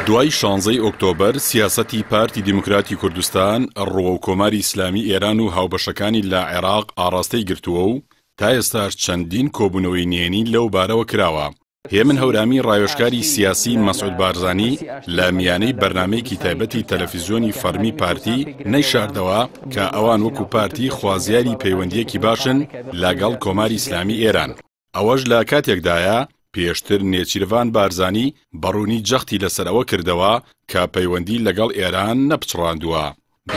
دوای 16 ئۆکتۆبەر سیاسەتی پارتی دیموکراتی کوردستان ڕووە و کۆماری ئیسلامی ئێران و هاوبەشەکانی لە عێراق ئاڕاستەی گرتووە و تا ئێستاش چەندین کۆبوونەوەی نهێنی لەو بارەوە کراوە. هێمن هەورامی ڕایۆشکاری سیاسی مەسعود بارزانی لە میانەی بەرنامەیەکی تایبەتی تەلەڤیزیۆنی فەرمی پارتی نەیشاردەوە کە ئەوان وەکو پارتی خوازیاری پەیوەندیەکی باشن لەگەڵ کۆماری ئیسلامی ئێران. ئەوەش لە کاتێکدایە پێشتر نێچیروان بارزانی بەڕوونی جەختی لەسەرەوە کردەوە کە پەیوەندی لەگەڵ ئێران نەپچڕاندووە.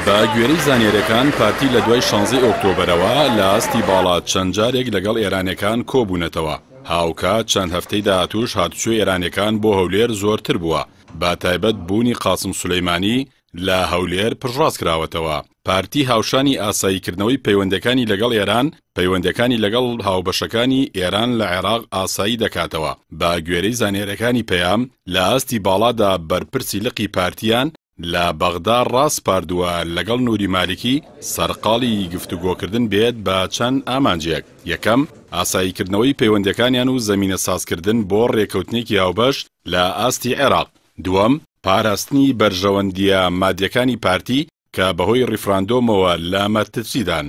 بە گوێرەی زانیاریەکان پارتی لە دوای 16 ئۆکتۆبەرەوە لە ئاستی باڵا چەند جارێک لەگەڵ ئێرانیەکان کۆبوونەتەوە. هاوکات چەند هەفتەی داهاتووش هاتوچۆی ئێرانیەکان بۆ هەولێر زۆرتر بووە. با تایبەت بوونی قاسم سولەیمانی لە هەولێر پشڕاست کراوەتەوە. پارتی هاوشانی ئاساییکردنەوەی پەیوەندەکانی لەگەڵ ئێران پەیوەندەکانی لەگەڵ هاوبەشەکانی ئێران لە عێراق ئاسایی دەکاتەوە. با گوێرەی زانیاریەکانی پەیام لە ئاستی باڵادا بەرپرسی لقی پارتیان لە بەغدا ڕاست پاردووە لەگەڵ نووری مالکی سەرقاڵی گفتوگۆکردن بێت بە چەند ئامانجێک. یەکەم، ئاساییکردنەوەی پەیوەندەکانیان و زەمینە سازکردن بۆ ڕێکەوتنێکی هاوبەش لە ئاستی عێراق. دووەم، پاراستنی بەرژەوەندیە مادیەکانی پارتی کە بەهۆی ڕیفراندۆمەوە لە مەرتەچیدان.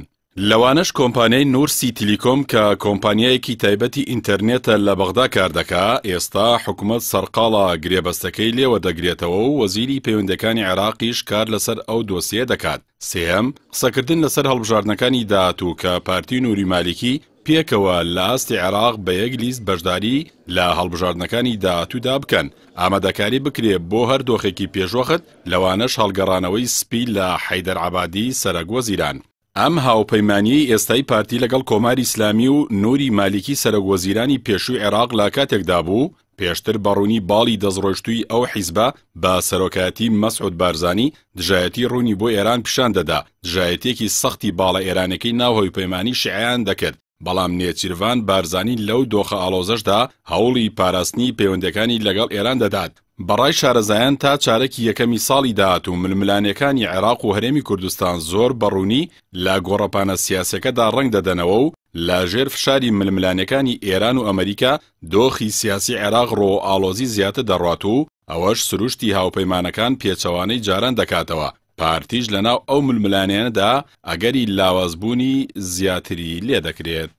لەوانش کۆمپانیای نورسی تیلیکۆم کە کۆمپانیایەکی تایبەتی ئینتەرنێتە لە بەغدا کار دەکا، ئێستا حکوومەت سەرقاڵە گرێبەستەکەی لێوە دەگرێتەوە و وەزیری پەیوەندەکانی عێراقیش کار لەسەر ئەو دۆسیە دەکات. سێەم، قسەکردن لەسەر هەڵبژاردنەکانی داهاتوو کە پارتی نووری مالیکی پێکەوە لە ئاستی عێراق بە یەک لیست بەشداری لە هەڵبژاردنەکانی داهاتوودا بکەن، ئامادەکاری بکرێت بۆ هەر دۆخێکی پێشوەخت، لەوانەش هەڵگەڕانەوەی سپی لە حەیدەر عەبادی سەرۆکوەزیران. ئەم هاوپەیمانیی ئێستای پارتی لەگەڵ کۆماری ئیسلامی و نووری مالیکی سەرۆکوەزیرانی پێشووی عێراق لە کاتێکدا بوو پێشتر بەڕوونی باڵی دەستڕۆیشتووی ئەو حیزبە بە سەرۆکایەتی مەسعود بارزانی دژایەتی ڕوونی بۆ ئێران پیشان دەدا، دژایەتێکی سەختی باڵە ئێرانەکەی ناو هۆیپەیمانی شیعەیان دەکرد. بەڵام نێچیروان بارزانی لەو دۆخە ئاڵۆزەشدا هەوڵی پاراستنی پەیوەندەکانی لەگەڵ ئێران دەدات. بەڕای شارەزایان تا چارەکی یەکەمی ساڵی داهاتوو ململانیەکانی عێراق و هەرێمی کوردستان زۆر بەڕوونی لە گۆڕەپانە سیاسەکەدا ڕەنگ دەدەنەوە و لە ژێر فشاری ململانیەکانی ئێران و ئەمریکا دۆخی سیاسی عێراق ڕۆ ئاڵۆزی زیاتر دەڕات و ئەوەش سروشتی هاوپەیمانەکان پێچەوانەی جاران دەکاتەوە. پارتیش لەناو ئەو ململانیانەدا ئەگەری لاوازبوونی زیاتری لێ دەکرێت.